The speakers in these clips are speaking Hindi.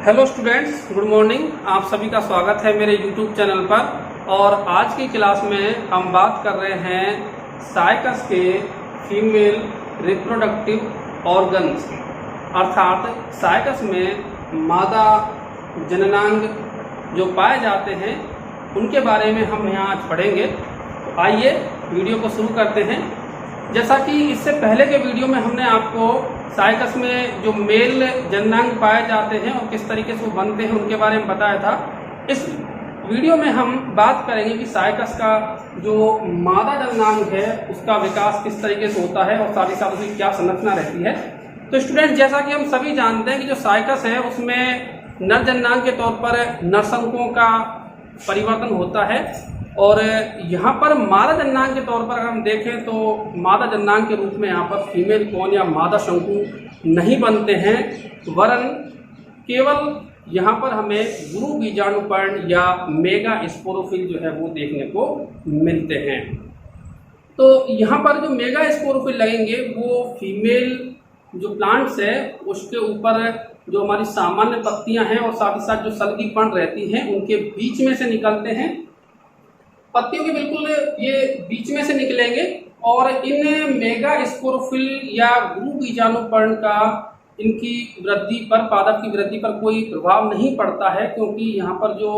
Hello students, good morning. आप सभी का स्वागत है मेरे यूट्यूब चैनल पर। और आज की क्लास में हम बात कर रहे हैं साइकस के फीमेल रिप्रोडक्टिव ऑर्गन्स, अर्थात साइकस में मादा जननांग जो पाए जाते हैं उनके बारे में हम यहाँ आज पढ़ेंगे। तो आइए वीडियो को शुरू करते हैं। जैसा कि इससे पहले के वीडियो में हमने आपको साइकस में जो मेल जननांग पाए जाते हैं और किस तरीके से वो बनते हैं उनके बारे में बताया था। इस वीडियो में हम बात करेंगे कि साइकस का जो मादा जननांग है उसका विकास किस तरीके से होता है और साथ ही साथ उसकी क्या संरचना रहती है। तो स्टूडेंट, जैसा कि हम सभी जानते हैं कि जो साइकस है उसमें नर जननांग के तौर पर नरशंकुओं का परिवर्तन होता है और यहाँ पर मादा जननांग के तौर पर अगर हम देखें तो मादा जननांग के रूप में यहाँ पर फीमेल कौन या मादा शंकु नहीं बनते हैं, वरन केवल यहाँ पर हमें गुरु बीजाणुपर्ण या मेगा स्पोरोफिल जो है वो देखने को मिलते हैं। तो यहाँ पर जो मेगा स्पोरोफिल लगेंगे वो फीमेल जो प्लांट्स है उसके ऊपर जो हमारी सामान्य पत्तियां हैं और साथ ही साथ जो सलगी पर्ण रहती हैं उनके बीच में से निकलते हैं। पत्तियों के बिल्कुल ये बीच में से निकलेंगे और इन मेगा स्पोरोफिल या गुरु बीजाणुपर्ण का इनकी वृद्धि पर, पादप की वृद्धि पर कोई प्रभाव नहीं पड़ता है, क्योंकि यहाँ पर जो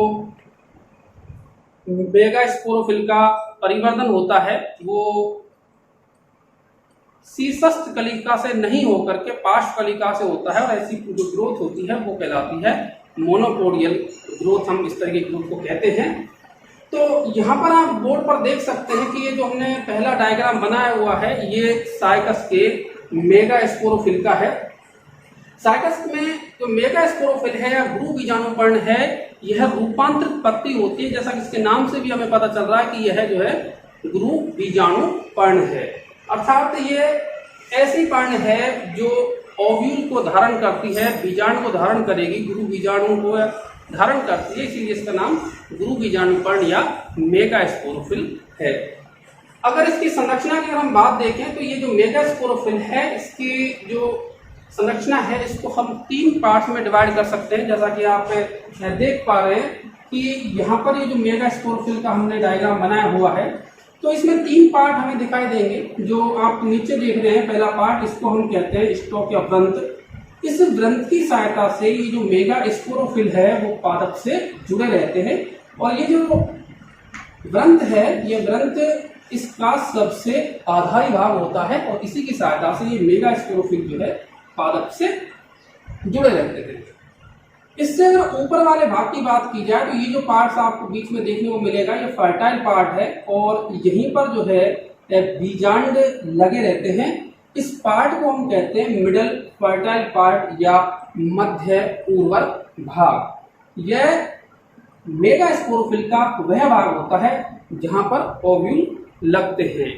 मेगा स्पोरोफिल का परिवर्तन होता है वो शीर्षस्थ कलिका से नहीं होकर के पार्श्व कलिका से होता है और ऐसी जो ग्रोथ होती है वो कहलाती है मोनोपोडियल ग्रोथ। हम इस तरह की ग्रोथ को कहते हैं। तो यहाँ पर आप बोर्ड पर देख सकते हैं कि ये जो हमने पहला डायग्राम बनाया हुआ है ये साइकस के मेगा स्पोरोफिल का है। साइकस में जो मेगा स्पोरोफिल है या गुरु बीजाणुपर्ण है यह रूपांतरित पत्ती होती है, जैसा कि इसके नाम से भी हमें पता चल रहा है कि यह जो है गुरु बीजाणुपर्ण है। अर्थात ये ऐसी पर्ण है जो ओव्यूल को धारण करती है, बीजाणु को धारण करेगी, गुरु बीजाणु को धारण करती है, इसीलिए इसका नाम गुरु बीजाणुपर्ण या मेगा स्पोरोफिल है। अगर इसकी संरचना की अगर हम बात देखें तो ये जो मेगा स्पोरोफिल है इसकी जो संरचना है इसको हम 3 पार्ट्स में डिवाइड कर सकते हैं। जैसा कि आप देख पा रहे हैं कि यहाँ पर ये जो मेगा स्पोरोफिल का हमने डायग्राम बनाया हुआ है तो इसमें 3 पार्ट हमें दिखाई देंगे। जो आप नीचे देख रहे हैं पहला पार्ट, इसको हम कहते हैं स्टॉक या व्रंत। इस व्रंत की सहायता से ये जो मेगा स्पोरोफिल है वो पादप से जुड़े रहते हैं और ये जो व्रंत है ये व्रंत इसका सबसे आधारी भाग होता है और इसी की सहायता से ये मेगा स्पोरोफिल जो है पादप से जुड़े रहते हैं। इससे अगर ऊपर वाले भाग की बात की जाए तो ये जो पार्ट्स आपको बीच में देखने को मिलेगा ये फर्टाइल पार्ट है और यहीं पर जो है बीजांड लगे रहते हैं। इस पार्ट को हम कहते हैं मिडल फर्टाइल पार्ट या मध्य उर्वर भाग। यह मेगा स्पोरोफिल का वह भाग होता है जहां पर ओव्यूल लगते हैं।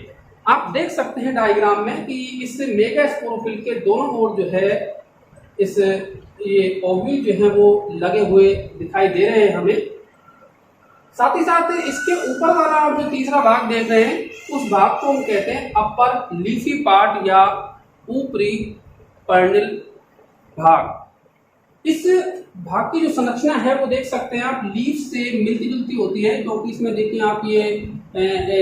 आप देख सकते हैं डायग्राम में कि इस मेगा स्पोरोफिल के दोनों ओर जो है इस ये ओव्यूल जो है वो लगे हुए दिखाई दे रहे हैं हमें। साथ ही साथ इसके ऊपर वाला आप जो तीसरा भाग देख रहे हैं उस भाग को हम कहते हैं अपर लीफी पार्ट या ऊपरी पर्णिल भाग। इस भाग की जो संरचना है वो देख सकते हैं आप लीफ से मिलती जुलती होती है, क्योंकि इसमें देखिए आप ये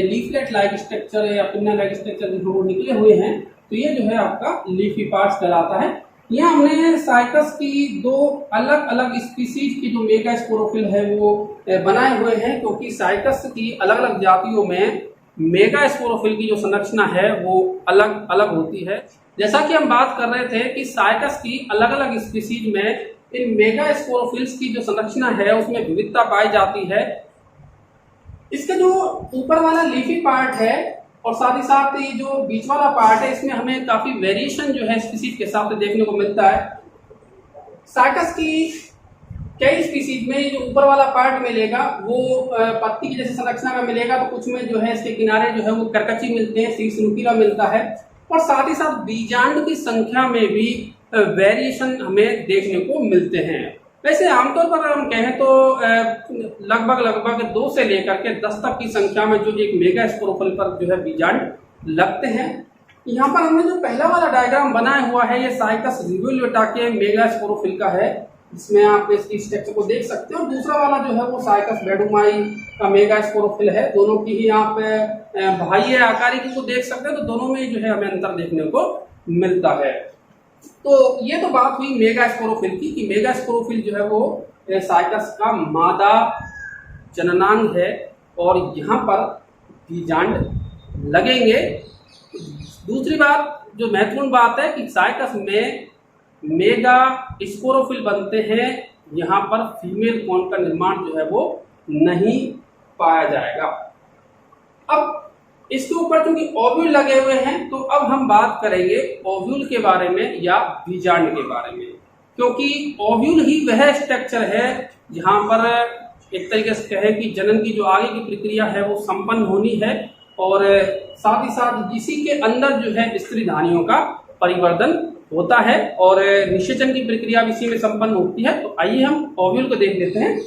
लीफलेट लाइक स्ट्रक्चर या पिन्ना लाइक स्ट्रक्चर जो निकले हुए हैं तो ये जो है आपका लीफी पार्ट्स कहलाता है। यहाँ हमने साइकस की 2 अलग अलग स्पीसीज की जो मेगा स्पोरोफिल है वो बनाए हुए हैं, क्योंकि साइकस की अलग अलग जातियों में मेगा स्पोरोफिल की जो संरचना है वो अलग अलग होती है। जैसा कि हम बात कर रहे थे कि साइकस की अलग अलग स्पीसीज में इन मेगा स्पोरोफिल्स की जो संरचना है उसमें विविधता पाई जाती है। इसका जो ऊपर वाला लीफी पार्ट है और साथ ही साथ ये जो बीच वाला पार्ट है इसमें हमें काफी वेरिएशन जो है स्पीसीज के हिसाब से देखने को मिलता है। साइकस की कई स्पीसीज में ये जो ऊपर वाला पार्ट मिलेगा वो पत्ती की जैसे संरचना में मिलेगा, तो कुछ में जो है इसके किनारे जो है वो करकची मिलते हैं, शीर्ष नुकीला मिलता है और साथ ही साथ बीजांड की संख्या में भी वेरिएशन हमें देखने को मिलते हैं। वैसे आमतौर पर अगर हम कहें तो लगभग 2 से लेकर के 10 तक की संख्या में जो एक मेगा स्पोरोफिल पर जो है बीजांड लगते हैं। यहाँ पर हमने जो पहला वाला डायग्राम बनाया हुआ है ये साइकस रिवोल्यूटा के मेगा स्पोरोफिल का है जिसमें आप इसकी स्ट्रक्चर को देख सकते हैं, और दूसरा वाला जो है वो साइकस बैडुमाई का मेगा स्पोरोफिल है। दोनों की ही आप बाह्य आकारिकी को देख सकते हैं, तो दोनों में जो है हमें अंतर देखने को मिलता है। तो ये तो बात हुई मेगा स्पोरोफिल की, कि मेगा स्पोरोफिल जो है वो साइकस का मादा जननांग है और यहाँ पर बीजांड लगेंगे। दूसरी बात जो महत्वपूर्ण बात है कि साइकस में मेगा स्पोरोफिल बनते हैं, यहाँ पर फीमेल कोन का निर्माण जो है वो नहीं पाया जाएगा। अब इसके ऊपर चूंकि ओव्यूल लगे हुए हैं, तो अब हम बात करेंगे ओव्यूल के बारे में या बीजांड के बारे में, क्योंकि ओव्यूल ही वह स्ट्रक्चर है जहां पर एक तरीके से कहें कि जनन की जो आगे की प्रक्रिया है वो संपन्न होनी है, और साथ ही साथ इसी के अंदर जो है स्त्री धानियों का परिवर्तन होता है और निषेचन की प्रक्रिया भी इसी में संपन्न होती है। तो आइए हम ओव्यूल को देख लेते हैं।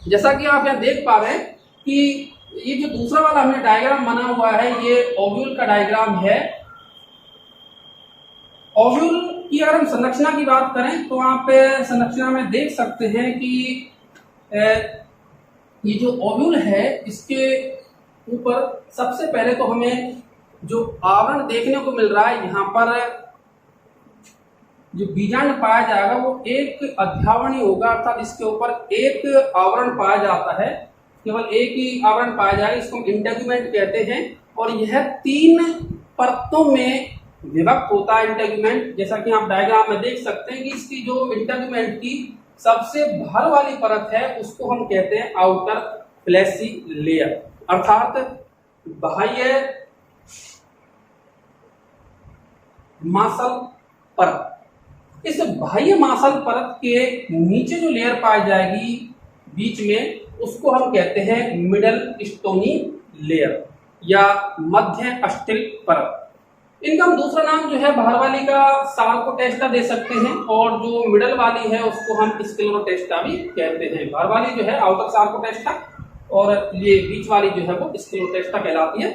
जैसा कि आप यहाँ देख पा रहे हैं कि ये जो दूसरा वाला हमने डायग्राम बना हुआ है, ये ओव्यूल का डायग्राम है। ओव्यूल की अगर हम संरचना की बात करें तो आप संरचना में देख सकते हैं कि ये जो ओव्यूल है इसके ऊपर सबसे पहले तो हमें जो आवरण देखने को मिल रहा है, यहाँ पर जो बीजांड पाया जाएगा वो एक अध्यावरणीय होगा, अर्थात इसके ऊपर एक आवरण पाया जाता है, केवल एक ही आवरण पाया जाएगा। इसको हम इंटेगुमेंट कहते हैं, और यह 3 परतों में विभक्त होता है इंटेगुमेंट। जैसा कि आप डायग्राम में देख सकते हैं कि इसकी जो इंटेगुमेंट की सबसे बाहर वाली परत है उसको हम कहते हैं आउटर फ्लैशी लेयर, अर्थात बाह्य मांसल परत। इस बाह्य मांसल परत के नीचे जो लेयर पाई जाएगी बीच में, उसको हम कहते हैं मिडल स्टोनी लेयर या मध्य अस्टिल परत। इनका हम दूसरा नाम जो है बाहर वाली का सार्कोटेस्टा दे सकते हैं, और जो मिडल वाली है उसको हम स्क्लेरोटेस्टा भी कहते हैं। बाहर वाली जो है आउटर सार्कोटेस्टा और ये बीच वाली जो है वो स्क्लेरोटेस्टा कहलाती है।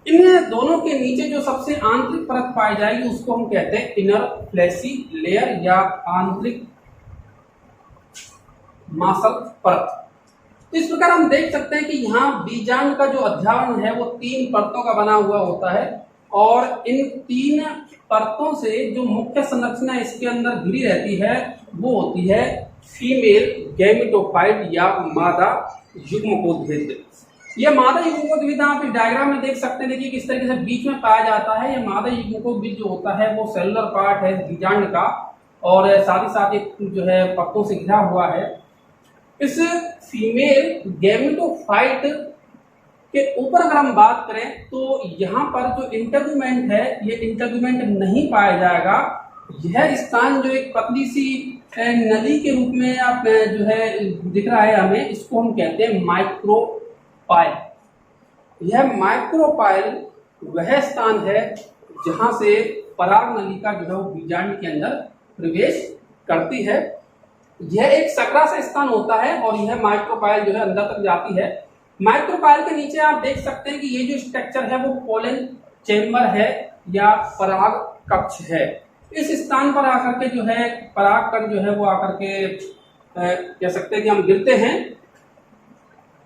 इन दोनों के नीचे जो सबसे आंतरिक परत पाई जाएगी उसको हम कहते हैं इनर फ्लैशी लेयर या आंतरिक मांसल परत। तो इस प्रकार हम देख सकते हैं कि यहाँ बीजांड का जो अध्यावरण है वो 3 परतों का बना हुआ होता है, और इन 3 परतों से जो मुख्य संरचना इसके अंदर घिरी रहती है वो होती है फीमेल गैमेटोफाइट या मादा युग्मकोद्भिद। यह मादा युग्मकोद्भिद आप इस डायग्राम में देख सकते हैं। देखिए किस तरीके से बीच में पाया जाता है। यह मादा युग्मकोद्भिद जो होता है वो सेलुलर पार्ट है बीजांड का, और साथ ही साथ एक जो है परतों से घिरा हुआ है। इस फीमेल गैमेटोफाइट के ऊपर अगर हम बात करें तो यहाँ पर जो इंटेगुमेंट है ये इंटेगुमेंट नहीं पाया जाएगा। यह स्थान जो एक पतली सी नली के रूप में आप जो है दिख रहा है हमें, इसको हम कहते हैं माइक्रोपाइल। यह माइक्रोपाइल वह स्थान है जहां से पराग नलिका जो है वो बीजांड के अंदर प्रवेश करती है। यह एक सकरा सा स्थान होता है और यह माइक्रोपाइल जो है अंदर तक जाती है। माइक्रोपाइल के नीचे आप देख सकते हैं कि ये जो स्ट्रक्चर है वो पोलन चेम्बर है या पराग कक्ष है। इस स्थान पर आकर के जो है पराग कण जो है वो आकर के कह सकते हैं कि हम गिरते हैं।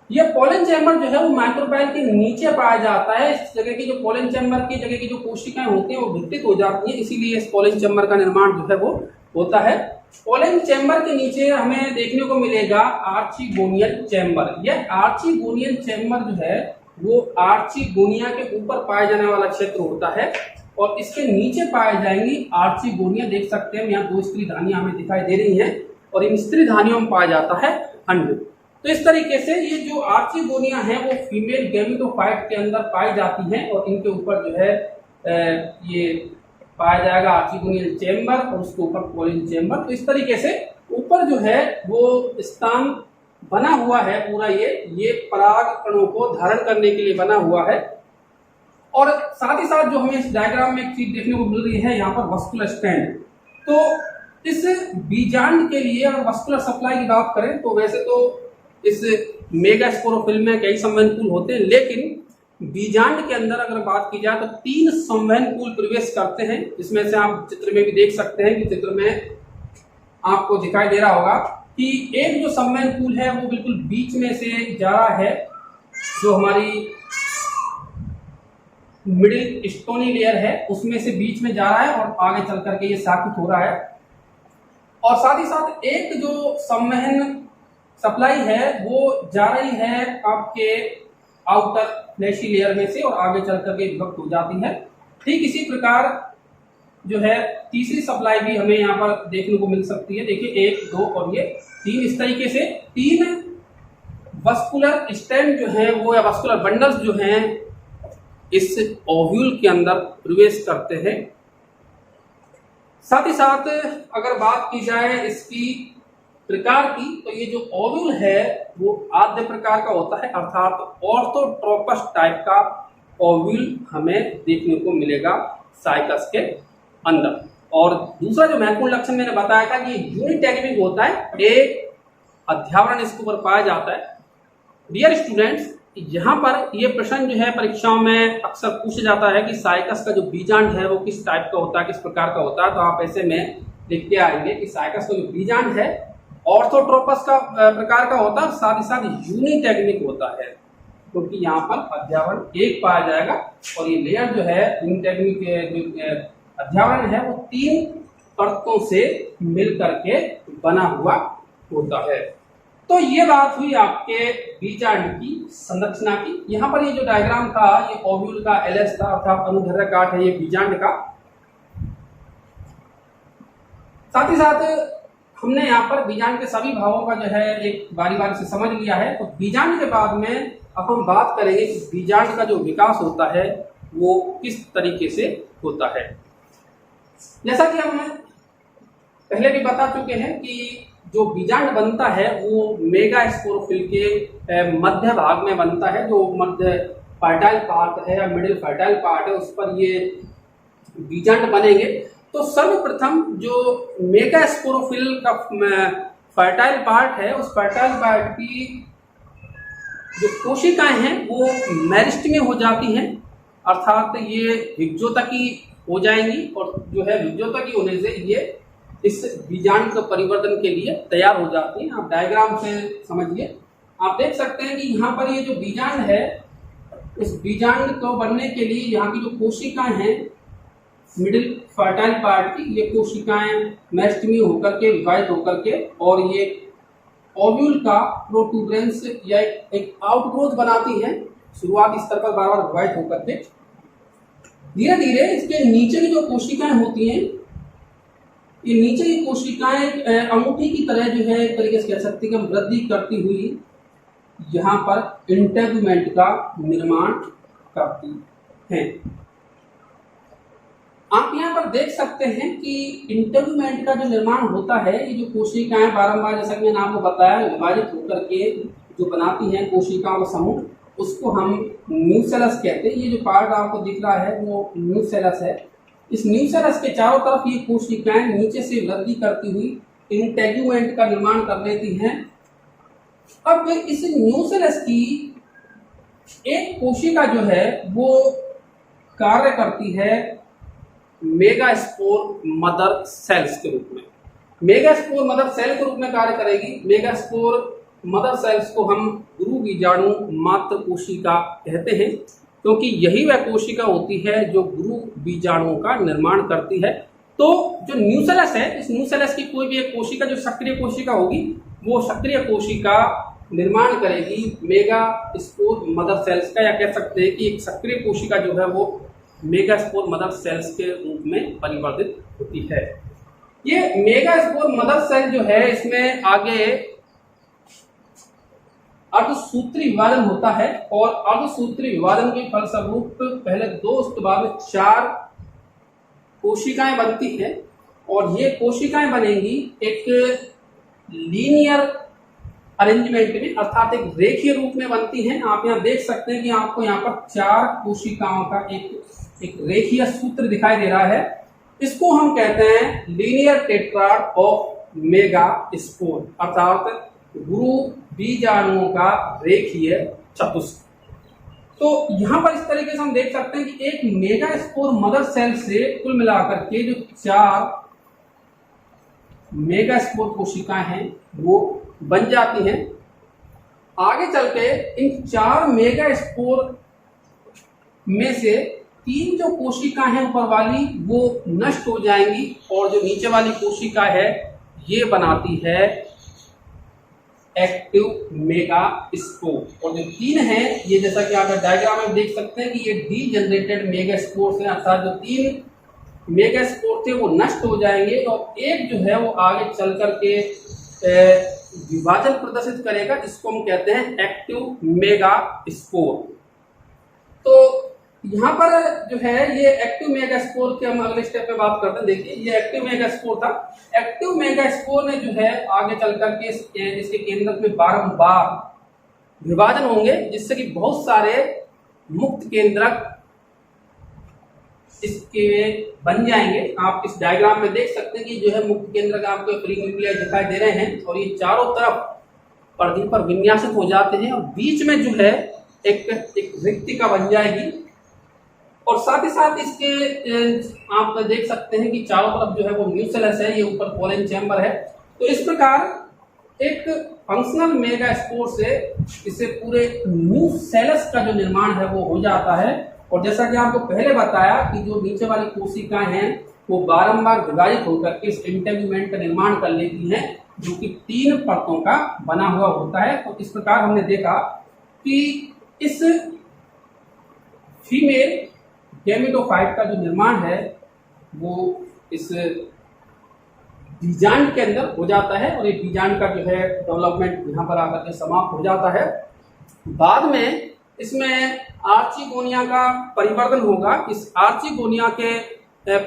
यह पोलन चेम्बर जो है वो माइक्रोपाइल के नीचे पाया जाता है। इस जगह की जो पोलन चेम्बर की जगह की जो कोशिकाएं होती हैं वो विघटित हो जाती हैं, इसीलिए इस पोलन चेम्बर का निर्माण जो है वो होता है। पोलन चेम्बर के नीचे हमें देखने को मिलेगा आर्चिगोनियल चेम्बर। यह आर्चिगोनियल चेम्बर जो है वो आर्चिगोनिया के ऊपर पाया जाने वाला क्षेत्र होता है, और इसके नीचे पाए जाएंगी आर्चिगोनिया। देख सकते हैं यहाँ 2 स्त्री धानियां हमें दिखाई दे रही हैं, और इन स्त्री धानियों में पाया जाता है अंड। तो इस तरीके से ये जो आर्चिगोनिया है वो फीमेल गैमेटोफाइट के अंदर पाई जाती हैं, और इनके ऊपर जो है ये पाया जाएगा आर्चिगोनियल चेम्बर और उसके ऊपर पोलन चेम्बर। तो इस तरीके से ऊपर जो है वो स्थान बना हुआ है पूरा, ये पराग कणों को धारण करने के लिए बना हुआ है। और साथ ही साथ जो हमें इस डायग्राम में एक चीज देखने को मिल रही है यहाँ पर वस्कुलर स्टैंड। तो इस बीजांड के लिए अगर वस्कुलर सप्लाई की बात करें तो वैसे तो इस मेगास्पोरोफिल में कई संवहनकूल होते हैं, लेकिन बीजांड के अंदर अगर बात की जाए तो 3 संवहनकूल प्रवेश करते हैं। इसमें से आप चित्र में भी देख सकते हैं कि चित्र में आपको दिखाई दे रहा होगा कि एक जो सबमेरिन पूल है वो बिल्कुल बीच में से जा रहा है, जो हमारी मिडिल स्टोनी लेयर है उसमें से बीच में जा रहा है और आगे चल करके ये शाखित हो रहा है। और साथ ही साथ एक जो संवहन सप्लाई है वो जा रही है आपके आउटर फ्लैशी लेयर में से और आगे चल करके विभक्त हो जाती है। ठीक इसी प्रकार जो है तीसरी सप्लाई भी हमें यहाँ पर देखने को मिल सकती है। देखिए 1, 2 और ये 3, इस तरीके से 3 वस्कुलर स्टेम जो है वो या वस्कुलर बंडल्स जो हैं इस ओव्यूल के अंदर प्रवेश करते हैं। साथ ही साथ अगर बात की जाए इसकी प्रकार की, तो ये जो ओव्यूल है वो आद्य प्रकार का होता है, अर्थात ऑर्थोट्रोपस टाइप का ओव्यूल हमें देखने को मिलेगा साइकस के अंदर। और दूसरा जो महत्वपूर्ण लक्षण मैंने बताया था कि यूनिटैगिमिक होता है, एक अध्यावरण इसके ऊपर पाया जाता है। डियर स्टूडेंट्स, यहाँ पर ये प्रश्न जो है परीक्षाओं में अक्सर पूछा जाता है कि साइकस का जो बीजांड है वो किस टाइप का होता है, किस प्रकार का होता है। तो आप ऐसे में लिख के आएंगे कि साइकस का जो बीजांड है ऑर्थोट्रोपस का प्रकार का होता है, साथ ही साथ यूनिटैगिमिक होता है, क्योंकि यहाँ पर अध्यावरण एक पाया जाएगा और ये लेयर जो है यूनिटैगिमिक जो अध्यावरण है वो 3 परतों से मिल करके बना हुआ होता है। तो ये बात हुई आपके बीजांड की संरचना की। यहाँ पर ये जो डायग्राम था ये ओव्यूल का एलएस था, अर्थात अनुदैर्ध्य काट है ये बीजांड का। साथ ही साथ हमने यहाँ पर बीजांड के सभी भावों का जो है एक बारी बारी से समझ लिया है। तो बीजांड के बाद में अब हम बात करेंगे कि बीजांड का जो विकास होता है वो किस तरीके से होता है। जैसा कि हम पहले भी बता चुके हैं कि जो बीजांड बनता है वो मेगास्पोरोफिल के मध्य भाग में बनता है, जो मध्य फर्टाइल पार्ट है या मिडिल फर्टाइल पार्ट है उस पर ये बीजांड बनेंगे। तो सर्वप्रथम जो मेगास्पोरोफिल का फर्टाइल पार्ट है उस फर्टाइल पार्ट की जो कोशिकाएं हैं वो मेरिस्टेम में हो जाती हैं, अर्थात ये विभज्योतकी हो जाएंगी और जो है विभज्योतकी होने से ये इस बीजांड के परिवर्तन के लिए तैयार हो जाती हैं। आप डायग्राम से समझिए, आप देख सकते हैं कि यहाँ पर ये जो बीजांड है इस बीजांड को बनने के लिए यहाँ की जो कोशिकाएं हैं मिडिल फर्टाइल पार्ट की, ये कोशिकाएं मेरिस्टेम में होकर के विभाजित होकर के और ये ओव्यूल का प्रोटूबरेंस या एक आउटग्रोथ बनाती है। शुरुआती स्तर पर बार बार विभाजित होकर के धीरे धीरे इसके नीचे की जो कोशिकाएं होती हैं, ये नीचे की कोशिकाएं अंगूठी की तरह जो है एक तरीके से कह सकते हैं कि हम वृद्धि करती हुई यहाँ पर इंटेगुमेंट का निर्माण करती हैं। आप यहाँ पर देख सकते हैं कि इंटेगुमेंट का जो निर्माण होता है, ये जो कोशिकाएं बारंबार जैसा कि मैंने आपको बताया विभाजित होकर के जो बनाती हैं कोशिकाओं का समूह, उसको हम न्यूसेलस कहते हैं। ये जो पार्ट आपको दिख रहा है वो न्यूसेलस है। इस न्यूसेलस के चारों तरफ ये कोशिकाएं नीचे से वृद्धि करती हुई इंटेगुमेंट का निर्माण कर लेती हैं। अब इस न्यूसेलस की एक कोशिका जो है वो कार्य करती है मेगास्पोर मदर सेल्स के रूप में। मेगास्पोर मदर सेल के रूप में कार्य करेगी। मेगास्पोर मदर सेल्स को हम गुरु बीजाणु मात्र कोशिका कहते हैं, क्योंकि यही वह कोशिका होती है जो गुरु बीजाणुओं का निर्माण करती है। तो जो न्यूसेलस है, इस न्यूसेलस की कोई भी एक कोशिका जो सक्रिय कोशिका होगी वो सक्रिय कोशिका निर्माण करेगी मेगास्पोर मदर सेल्स का, या कह सकते हैं कि एक सक्रिय कोशिका जो है वो मेगास्पोर मदर सेल्स के रूप में परिवर्तित होती है। ये मेगास्पोर मदर सेल जो है इसमें आगे अर्धसूत्री विभाजन होता है और अर्धसूत्री विभाजन के फलस्वरूप पहले 2 उसके बाद में 4 कोशिकाएं बनती हैं और ये कोशिकाएं बनेंगी एक लीनियर अरेंजमेंट में, अर्थात एक रेखीय रूप में बनती हैं। आप यहाँ देख सकते हैं कि आपको यहाँ पर 4 कोशिकाओं का एक रेखीय सूत्र दिखाई दे रहा है। इसको हम कहते हैं लीनियर टेट्राड ऑफ मेगास्पोर, अर्थात गुरु बीजाणुओं का रेखीय चतुष्क। तो यहाँ पर इस तरीके से हम देख सकते हैं कि एक मेगास्पोर मदर सेल से कुल मिलाकर के जो 4 मेगास्पोर कोशिकाएं हैं वो बन जाती हैं। आगे चल के इन 4 मेगास्पोर में से 3 जो कोशिकाएं हैं ऊपर वाली वो नष्ट हो जाएंगी और जो नीचे वाली कोशिका है ये बनाती है एक्टिव मेगास्पोर। और जो 3 हैं ये जैसा कि आप डायग्राम में देख सकते हैं कि ये डीजनरेटेड मेगास्पोर्स हैं, अर्थात जो 3 मेगास्पोर थे वो नष्ट हो जाएंगे और एक जो है वो आगे चल करके विभाजन प्रदर्शित करेगा, जिसको हम कहते हैं एक्टिव मेगास्पोर। तो यहाँ पर जो है ये एक्टिव मेगास्पोर के हम अगले स्टेप पे बात करते हैं। देखिए ये एक्टिव मेगास्पोर था। एक्टिव मेगास्पोर में जो है आगे चल करके इसके केंद्रक में बारंबार विभाजन होंगे, जिससे कि बहुत सारे मुक्त केंद्रक इसके बन जाएंगे। आप इस डायग्राम में देख सकते हैं कि जो है मुक्त केंद्रक आपको फ्री न्यूक्लियर दिखाई दे रहे हैं और ये चारों तरफ परिधि पर विन्यासित हो जाते हैं और बीच में जो है एक रिक्तिका बन जाएगी। और साथ ही साथ इसके आप देख सकते हैं कि चारों तरफ जो है वो न्यूक्लियस है, ये ऊपर पोलन चैम्बर है। तो इस प्रकार एक फंक्शनल मेगास्पोर से इसे पूरे न्यूक्लियस का जो निर्माण है वो हो जाता है। और जैसा कि आपको पहले बताया कि जो नीचे वाली कोशिकाएं हैं वो बारंबार विभाजित होकर के इस इंटेगुमेंट का निर्माण कर लेती हैं, जो कि 3 परतों का बना हुआ होता है। तो इस प्रकार हमने देखा कि इस फीमेल गैमेटोफाइट का जो निर्माण है वो इस बीजांड के अंदर हो जाता है और ये बीजांड का जो है डेवलपमेंट यहाँ पर आकर के समाप्त हो जाता है। बाद में इसमें आर्चिगोनिया का परिवर्तन होगा। इस आर्चिगोनिया के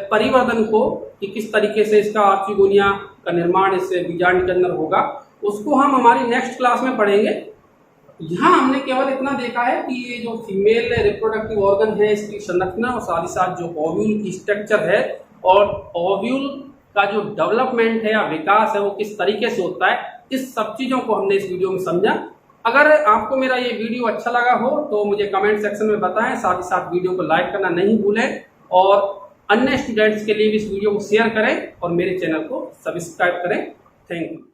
परिवर्तन को कि किस तरीके से इसका आर्चिगोनिया का निर्माण इस बीजांड के अंदर होगा उसको हम हमारी नेक्स्ट क्लास में पढ़ेंगे। यहाँ हमने केवल इतना देखा है कि ये जो फीमेल रिप्रोडक्टिव ऑर्गन है इसकी संरचना और साथ ही साथ जो ओव्यूल की स्ट्रक्चर है और ओव्यूल का जो डेवलपमेंट है या विकास है वो किस तरीके से होता है, इस सब चीज़ों को हमने इस वीडियो में समझा। अगर आपको मेरा ये वीडियो अच्छा लगा हो तो मुझे कमेंट सेक्शन में बताएं, साथ ही साथ वीडियो को लाइक करना नहीं भूलें और अन्य स्टूडेंट्स के लिए भी इस वीडियो को शेयर करें और मेरे चैनल को सब्सक्राइब करें। Thank you.